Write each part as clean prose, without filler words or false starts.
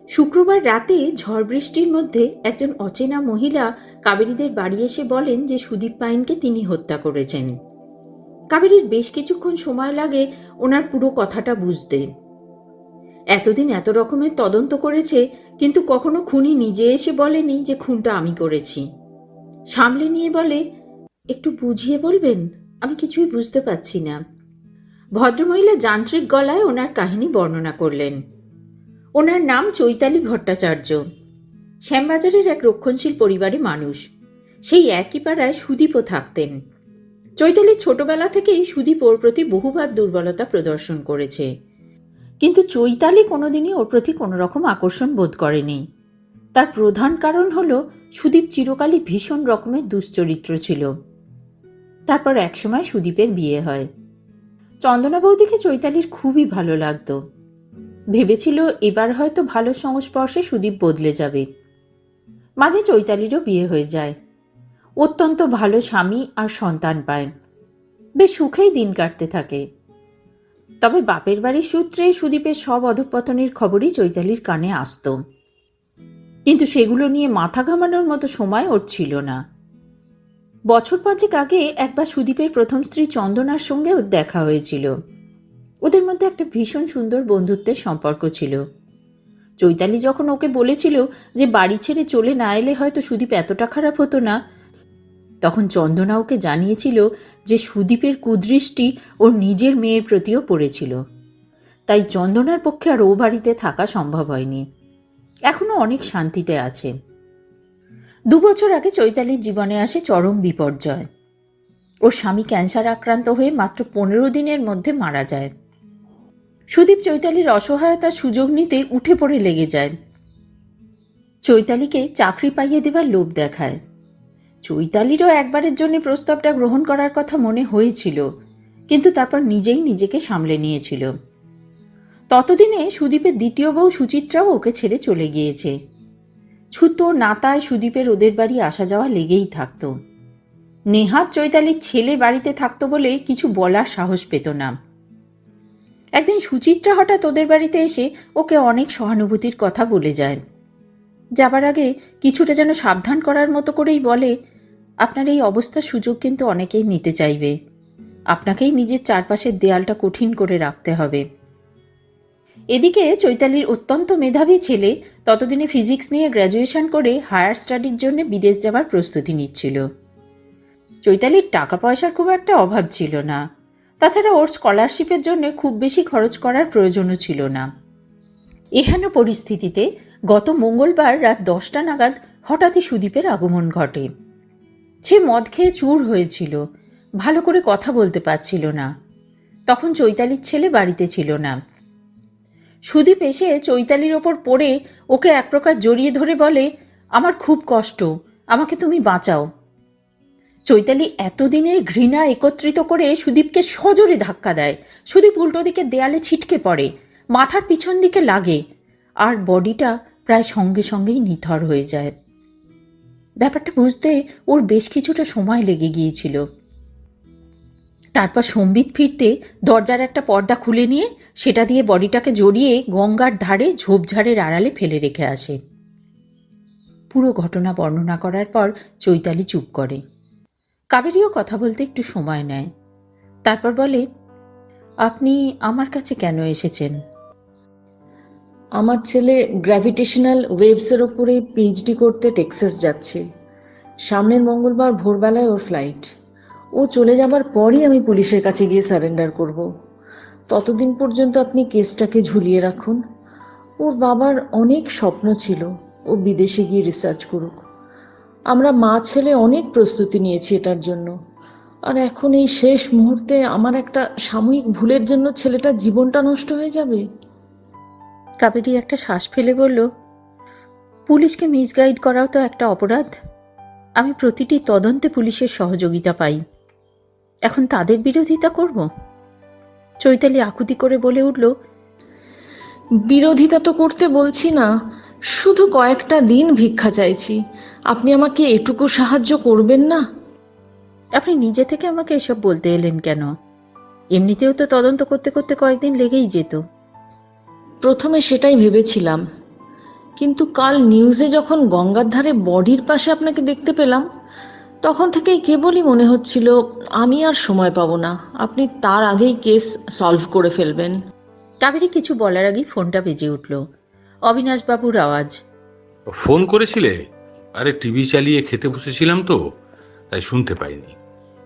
শুক্রবার রাতে ঝড় বৃষ্টির মধ্যে একজন অচেনা মহিলা কাবেরীদের বাড়ি এসে বলেন যে সুদীপ পাইনকে তিনি হত্যা করেছেন। কাবেরীর বেশ কিছুক্ষণ সময় লাগে ওনার পুরো কথাটা বুঝতে। এতদিন এত রকমের তদন্ত করেছে, কিন্তু কখনো খুনি নিজে এসে বলেনি যে খুনটা আমি করেছি। সামলে নিয়ে বলে, একটু বুঝিয়ে বলবেন, আমি কিছুই বুঝতে পারছি না। ভদ্রমহিলা যান্ত্রিক গলায় ওনার কাহিনী বর্ণনা করলেন। ওনার নাম চৈতালি ভট্টাচার্য। শ্যামবাজারের এক রক্ষণশীল পরিবারে মানুষ। সেই একই পাড়ায় সুদীপও থাকতেন। চৈতালি ছোটবেলা থেকেই সুদীপ ওর প্রতি বহুবার দুর্বলতা প্রদর্শন করেছে, কিন্তু চৈতালি কোনোদিনই ওর প্রতি কোনো রকম আকর্ষণ বোধ করেনি। তার প্রধান কারণ হলো সুদীপ চিরকালই ভীষণ রকমের দুশ্চরিত্র ছিল। তারপর একসময় সুদীপের বিয়ে হয়। চন্দনা বৌদিকে চৈতালির খুবই ভালো লাগতো। ভেবেছিল এবার হয়তো ভালো সংস্পর্শে সুদীপ বদলে যাবে। মাঝে চৈতালিরও বিয়ে হয়ে যায়। অত্যন্ত ভালো স্বামী আর সন্তান পায়। বেশ সুখেই দিন কাটতে থাকে। তবে বাপের বাড়ির সূত্রে সুদীপের সব অধঃপতনের খবরই চৈতালির কানে আসত, কিন্তু সেগুলো নিয়ে মাথা ঘামানোর মতো সময় ওর ছিল না। বছর 5 আগে একবার সুদীপের প্রথম স্ত্রী চন্দনার সঙ্গে ওর দেখা হয়েছিল। ওদের মধ্যে একটা ভীষণ সুন্দর বন্ধুত্বের সম্পর্ক ছিল। চৈতালি যখন ওকে বলেছিল যে বাড়ি ছেড়ে চলে না এলে হয়তো সুদীপ এতটা খারাপ হতো না, তখন চন্দনা ওকে জানিয়েছিল যে সুদীপের কুদৃষ্টি ওর নিজের মেয়ের প্রতিও পড়েছিল। তাই চন্দনার পক্ষে আর ও বাড়িতে থাকা সম্ভব হয়নি। এখনো অনেক শান্তিতে আছে। 2 বছর আগে চৈতালির জীবনে আসে চরম বিপর্যয়। ওর স্বামী ক্যান্সার আক্রান্ত হয়ে মাত্র 15 দিনের মধ্যে মারা যায়। সুদীপ চৈতালির অসহায়তার সুযোগ নিতে উঠে পড়ে লেগে যায়। চৈতালিকে চাকরি পাইয়ে দেবার লোভ দেখায়। চৈতালিরও একবারের জন্য প্রস্তাবটা গ্রহণ করার কথা মনে হয়েছিল, কিন্তু তারপর নিজেই নিজেকে সামলে নিয়েছিল। ততদিনে সুদীপের দ্বিতীয় বউ সুচিত্রাও ওকে ছেড়ে চলে গিয়েছে। ছুতো নাতায় সুদীপের ওদের বাড়ি আসা যাওয়া লেগেই থাকত। নেহাত চৈতালির ছেলে বাড়িতে থাকতো বলে কিছু বলার সাহস পেত না। একদিন সুচিত্রা হঠাৎ ওদের বাড়িতে এসে ওকে অনেক সহানুভূতির কথা বলে যায়। যাবার আগে কিছুটা যেন সাবধান করার মতো করেই বলে, আপনার এই অবস্থার সুযোগ কিন্তু অনেকেই নিতে চাইবে। আপনাকেই নিজের চারপাশের দেয়ালটা কঠিন করে রাখতে হবে। এদিকে চৈতালির অত্যন্ত মেধাবী ছেলে ততদিনে ফিজিক্স নিয়ে গ্র্যাজুয়েশন করে হায়ার স্টাডির জন্য বিদেশ যাবার প্রস্তুতি নিচ্ছিল। চৈতালির টাকা পয়সার খুব একটা অভাব ছিল না। তাছাড়া ওর স্কলারশিপের জন্য খুব বেশি খরচ করার প্রয়োজনও ছিল না। এহেন পরিস্থিতিতে গত মঙ্গলবার রাত 10টা নাগাদ হঠাৎই সুদীপের আগমন ঘটে। সে মদ খেয়ে চুর হয়েছিল, ভালো করে কথা বলতে পারছিল না। তখন চৈতালির ছেলে বাড়িতে ছিল না। সুদীপ এসে চৈতালির ওপর পড়ে ওকে এক প্রকার জড়িয়ে ধরে বলে, আমার খুব কষ্ট, আমাকে তুমি বাঁচাও। চৈতালি এতদিনের ঘৃণা একত্রিত করে সুদীপকে সজোরে ধাক্কা দেয়। সুদীপ উল্টো দিকে দেয়ালে ছিটকে পড়ে, মাথার পিছন দিকে লাগে, আর বডিটা প্রায় সঙ্গে সঙ্গেই নিথর হয়ে যায়। ব্যাপারটা বুঝতে ওর বেশ কিছুটা সময় লেগে গিয়েছিল। তারপর সম্বিত ফিরতে দরজার একটা পর্দা খুলে নিয়ে সেটা দিয়ে বডিটাকে জড়িয়ে গঙ্গার ধারে ঝোপঝাড়ের আড়ালে ফেলে রেখে আসে। পুরো ঘটনা বর্ণনা করার পর চৈতালি চুপ করে। কাবেরীও কথা বলতে একটু সময় নেয়। তারপর বলে, আপনি আমার কাছে কেন এসেছেন? আমার ছেলে গ্র্যাভিটেশনাল ওয়েভসের ওপরে পিএইচডি করতে টেক্সাস যাচ্ছে। সামনের মঙ্গলবার ভোরবেলায় ওর ফ্লাইট। ও চলে যাবার পরই আমি পুলিশের কাছে গিয়ে সারেন্ডার করব। ততদিন পর্যন্ত আপনি কেসটাকে ঝুলিয়ে রাখুন। ওর বাবার অনেক স্বপ্ন ছিল ও বিদেশে গিয়ে রিসার্চ করুক। আমরা মা ছেলে অনেক প্রস্তুতি নিয়েছি এটার জন্য, আর এখন এই শেষ মুহূর্তে আমার একটা সাময়িক ভুলের জন্য ছেলেটার জীবনটা নষ্ট হয়ে যাবে। কাবেরী একটা শ্বাস ফেলে বলল, পুলিশকে মিসগাইড করাও তো একটা অপরাধ। আমি প্রতিটি তদন্তে পুলিশের সহযোগিতা পাই, এখন তাদের বিরোধিতা করব? চৈতালি আকুতি করে বলে উঠল, বিরোধিতা তো করতে বলছি না, শুধু কয়েকটা দিন ভিক্ষা চাইছি। আপনি আমাকে এটুকু সাহায্য করবেন না? আপনি নিজে থেকে আমাকে এসব বলতে এলেন কেন? এমনিতেও তো তদন্ত করতে করতে কয়েকদিন লেগেই যেত। প্রথমে সেটাই ভেবেছিলাম, কিন্তু কাল নিউজে যখন গঙ্গার ধারে বডির পাশে আপনাকে দেখতে পেলাম, তখন থেকেই কেবলই মনে হচ্ছিল আমি আর সময় পাবো না, আপনি তার আগেই কেস সলভ করে ফেলবেন। কাবেরী কিছু বলার আগেই ফোনটা বেজে উঠল। অবিনাশবাবুর আওয়াজ। ফোন করেছিলে? আরে টিভি চালিয়ে খেতে বসেছিলাম তো, তাই শুনতে পাইনি।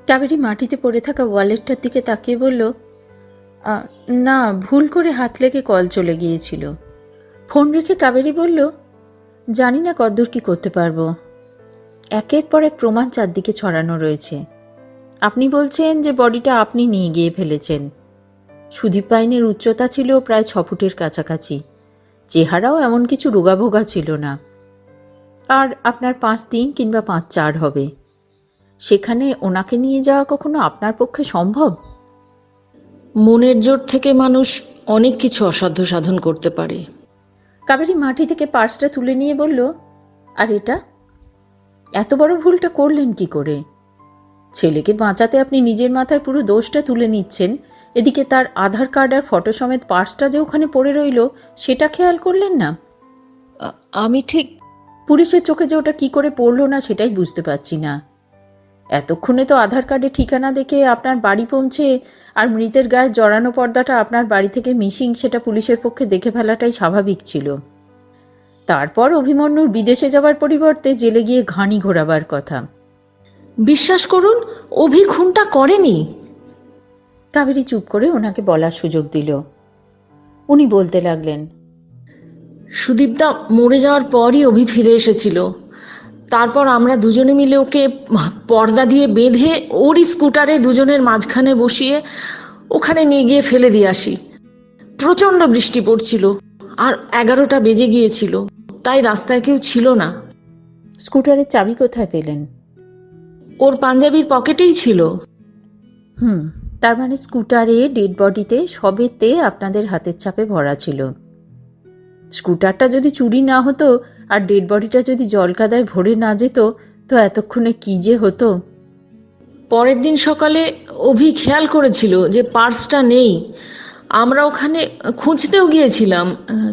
কাবেরী মাটিতে পড়ে থাকা ওয়ালেটটার দিকে তাকিয়ে বলল, না, ভুল করে হাত লেগে কল চলে গিয়েছিল। ফোন রেখে কাবেরী বলল, জানি না কদ্দূর কি করতে পারবো। একের পর এক প্রমাণ চারদিকে ছড়ানো রয়েছে। আপনি বলছেন যে বডিটা আপনি নিয়ে গিয়ে ফেলেছেন। সুদীপ পাইনের উচ্চতা ছিল প্রায় 6 ফুটের কাছাকাছি, চেহারাও এমন কিছু রোগাভোগা ছিল না। আর আপনার 5'3" কিংবা 5'4" হবে। সেখানে ওনাকে নিয়ে যাওয়া কখনো আপনার পক্ষে সম্ভব? মনের জোর থেকে মানুষ অনেক কিছু অসাধ্য সাধন করতে পারে। কাবেরী মাটি থেকে পার্সটা তুলে নিয়ে বলল, আর এটা? এত বড় ভুলটা করলেন কি করে? ছেলেকে বাঁচাতে আপনি নিজের মাথায় পুরো দোষটা তুলে নিচ্ছেন, এদিকে তার আধার কার্ড আর ফটো সমেত পার্সটা যে ওখানে পড়ে রইল সেটা খেয়াল করলেন না? আমি ঠিক পুলিশের চোখে যে ওটা কি করে পড়লো না সেটাই বুঝতে পারছি না। এতক্ষণে তো আধার কার্ডের ঠিকানা দেখে আপনার বাড়ি পৌঁছে আর মৃতের গায়ে জড়ানো পর্দাটা আপনার বাড়ি থেকে মিসিং সেটা পুলিশের পক্ষে দেখে ফেলাটাই স্বাভাবিক ছিল। তারপর অভিমন্যুর বিদেশে যাওয়ার পরিবর্তে জেলে গিয়ে ঘানি ঘোরাবার কথা। বিশ্বাস করুন, অভি খুনটা করেনি। কাবেরী চুপ করে ওনাকে বলার সুযোগ দিল। উনি বলতে লাগলেন, সুদীপদা মরে যাওয়ার পরই অভি ফিরে এসেছিল। তারপর আমরা দুজনে মিলে ওকে পর্দা দিয়ে বেঁধে ওরই স্কুটারে দুজনের মাঝখানে বসিয়ে ওখানে নিয়ে গিয়ে ফেলে দিয়ে আসি। প্রচণ্ড বৃষ্টি পড়ছিল আর 11টা বেজে গিয়েছিল, তাই রাস্তায় কেউ ছিল না। স্কুটারের চাবি কোথায় পেলেন? ওর পাঞ্জাবির পকেটেই ছিল। তার মানে স্কুটারে ডেড বডিতে সবেতে আপনাদের হাতের ছাপে ভরা ছিল। স্কুটারটা যদি চুরি না হতো আর ডেড বডিটা যদি জলকাদায় ভরে না যেত, তো এতক্ষণে কি যে হতো। পরের দিন সকালে অভি খেয়াল করেছিল যে পার্সটা নেই। আমরা ওখানে খুঁজতেও গিয়েছিলাম,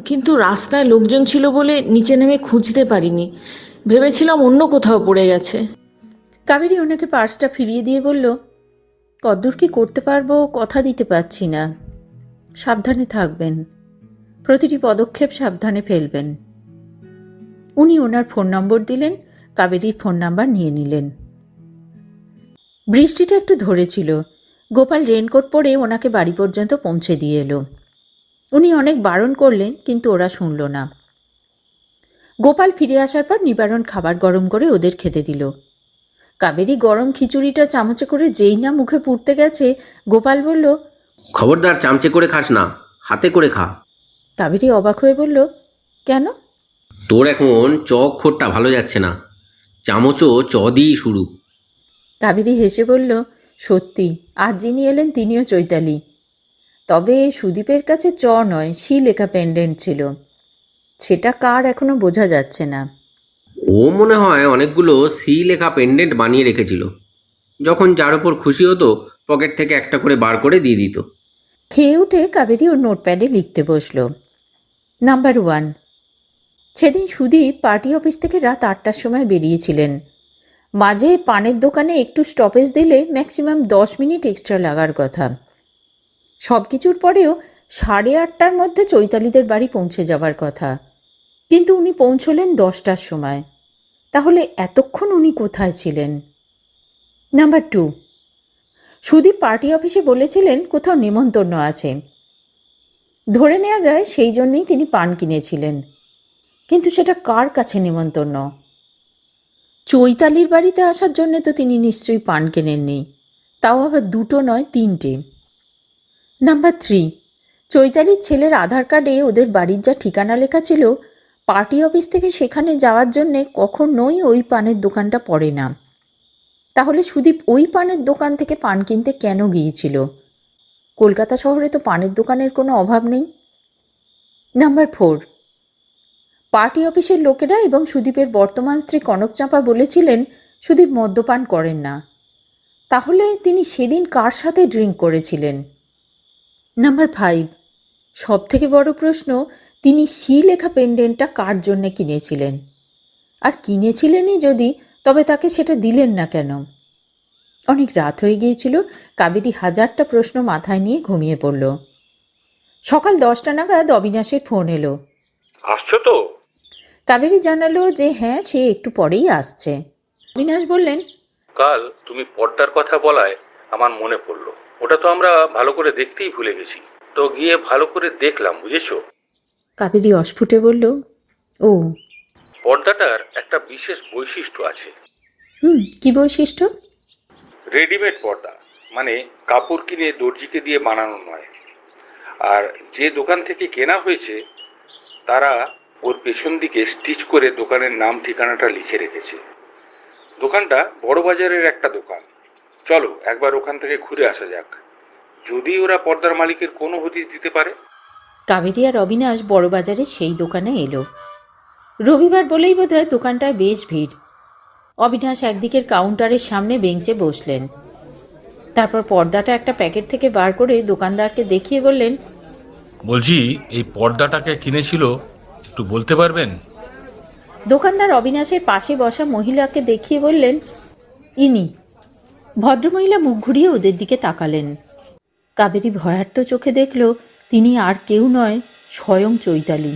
কিন্তু রাস্তায় লোকজন ছিল বলে নিচে নেমে খুঁজতে পারিনি, ভেবেছিলাম অন্য কোথাও পড়ে গেছে। কাবেরী ওনাকে পার্সটা ফিরিয়ে দিয়ে বলল, কদ্দূর কি করতে পারবো কথা দিতে পারছি না। সাবধানে থাকবেন, প্রতিটি পদক্ষেপ সাবধানে ফেলবেন। উনি ওনার ফোন নম্বর দিলেন, কাবেরীর ফোন নাম্বার নিয়ে নিলেন। বৃষ্টিটা একটু ধরেছিল। গোপাল রেনকোট পরে ওনাকে বাড়ি পর্যন্ত পৌঁছে দিয়ে এলো। উনি অনেক বারণ করলেন, কিন্তু ওরা শুনল না। গোপাল ফিরে আসার পর নিবারণ খাবার গরম করে ওদের খেতে দিল। কাবেরী গরম খিচুড়িটা চামচে করে যেই না মুখে পুড়তে গেছে, গোপাল বলল, খবরদার চামচে করে খাস না, হাতে করে খা। কাবেরী অবাক হয়ে বলল, কেন? তোর এখন খোরটা ভালো যাচ্ছে না, চামচও দিয়েই শুরু। কাবেরী হেসে বলল, সত্যি আজ যিনি এলেন তিনিও চৈতালি। তবে সুদীপের কাছে নয়, শি লেখা পেন্ডেন্ট ছিল। সেটা কার এখনো বোঝা যাচ্ছে না। ও মনে হয় অনেকগুলো সি লেখা পেন্ডেন্ট বানিয়ে রেখেছিল, যখন যার ওপর খুশি হতো পকেট থেকে একটা করে বার করে দিয়ে দিত। খেয়ে উঠে কাবেরী ওর নোটপ্যাডে লিখতে বসল। নাম্বার 1, সেদিন সুদীপ পার্টি অফিস থেকে রাত 8টার সময় বেরিয়েছিলেন। মাঝে পানের দোকানে একটু স্টপেজ দিলে ম্যাক্সিমাম 10 মিনিট এক্সট্রা লাগার কথা। সব কিছুর পরেও 8:30টার মধ্যে চৈতালিদের বাড়ি পৌঁছে যাওয়ার কথা, কিন্তু উনি পৌঁছলেন 10টার সময়। তাহলে এতক্ষণ উনি কোথায় ছিলেন? নাম্বার 2, সুদীপ পার্টি অফিসে বলেছিলেন কোথাও নেমন্তন্ন আছে। ধরে নেওয়া যায় সেই জন্যেই তিনি পান কিনেছিলেন, কিন্তু সেটা কার কাছে নেমন্তন্ন? চৈতালির বাড়িতে আসার জন্য তো তিনি নিশ্চয়ই পান কেনেননি, তাও আবার 2টো নয় 3টে। নাম্বার 3, চৈতালির ছেলের আধার কার্ডে ওদের বাড়ির যা ঠিকানা লেখা ছিল, পার্টি অফিস থেকে সেখানে যাওয়ার জন্যে কখনোই ওই পানের দোকানটা পড়ে না। তাহলে সুদীপ ওই পানের দোকান থেকে পান কিনতে কেন গিয়েছিল? কলকাতা শহরে তো পানের দোকানের কোনো অভাব নেই। নাম্বার 4, পার্টি অফিসের লোকেরা এবং সুদীপের বর্তমান স্ত্রী কনক চাঁপা বলেছিলেন সুদীপ মদ্যপান করেন না। তাহলে তিনি সেদিন কার সাথে ড্রিঙ্ক করেছিলেন? নাম্বার 5, সব থেকে বড় প্রশ্ন, তিনি সি লেখা পেন্ডেন্টটা কার জন্যে কিনেছিলেন, আর কিনেছিলেনই যদি তবে তাকে সেটা দিলেন না কেন? অনেক রাত হয়ে গিয়েছিল। কাবেরী হাজারটা প্রশ্ন মাথায় নিয়ে ঘুমিয়ে পড়ল। সকাল 10টা নাগাদ অবিনাশের ফোন এলো। আসছো তো? কাবেরী জানালো যে হ্যাঁ, সে একটু পরেই আসছে। অবিনাশ বললেন, কাল তুমি পর্দার কথা বলায় আমার মনে পড়লো। ওটা তো আমরা ভালো করে দেখতেই ভুলে গেছি, তো গিয়ে ভালো করে দেখলাম, বুঝেছো? কাবেরী অস্ফুটে বলল, ও পর্দাটার একটা বিশেষ বৈশিষ্ট্য আছে। কি বৈশিষ্ট্য? রেডিমেড পর্দা, মানে কাপড় কিনে দর্জিকে দিয়ে বানানো নয়। আর যে দোকান থেকে কেনা হয়েছে তারা ওর পেছন দিকে স্টিচ করে দোকানের নাম ঠিকানাটা লিখে রেখেছে। দোকানটা বড় বাজারের একটা দোকান। চলো একবার ওখান থেকে ঘুরে আসা যাক, যদি ওরা পর্দার মালিকের কোনো হদিশ দিতে পারে। কাবেরী আর অবিনাশ বড়বাজারে সেই দোকানে এলো। রবিবার বলেই বোধহয় দোকানটায় বেশ ভিড়। অবিনাশ একদিকের কাউন্টারের সামনে বেঞ্চে বসলেন। তারপর পর্দাটা একটা প্যাকেট থেকে বার করে দোকানদারকে দেখিয়ে বললেন, বলছি, এই পর্দাটাকে কিনেছিল একটু বলতে পারবেন? দোকানদার অবিনাশের পাশে বসা মহিলাকে দেখিয়ে বললেন, ইনি। ভদ্রমহিলা মুখ ঘুরিয়ে ওদের দিকে তাকালেন। কাবেরী ভয়ার্ত চোখে দেখল তিনি আর কেউ নয়, স্বয়ং চৈতালি।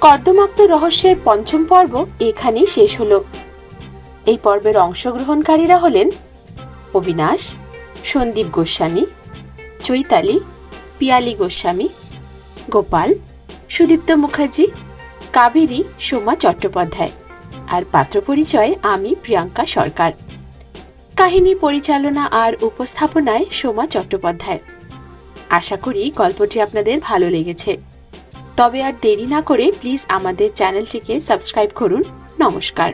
কর্দমাক্ত রহস্যের পঞ্চম পর্ব এখানেই শেষ হলো। এই পর্বের অংশগ্রহণকারীরা হলেন অবিনাশ, সন্দীপ গোস্বামী, চৈতালি, পিয়ালি গোস্বামী, গোপাল, সুদীপ্ত মুখার্জি, কাবেরী, সোমা চট্টোপাধ্যায়, আর পাত্র পরিচয় আমি প্রিয়াঙ্কা সরকার। কাহিনী পরিচালনা আর উপস্থাপনায় সোমা চট্টোপাধ্যায়। আশা করি গল্পটি আপনাদের ভালো লেগেছে। তবে আর দেরি না করে প্লিজ আমাদের চ্যানেলটিকে সাবস্ক্রাইব করুন। নমস্কার।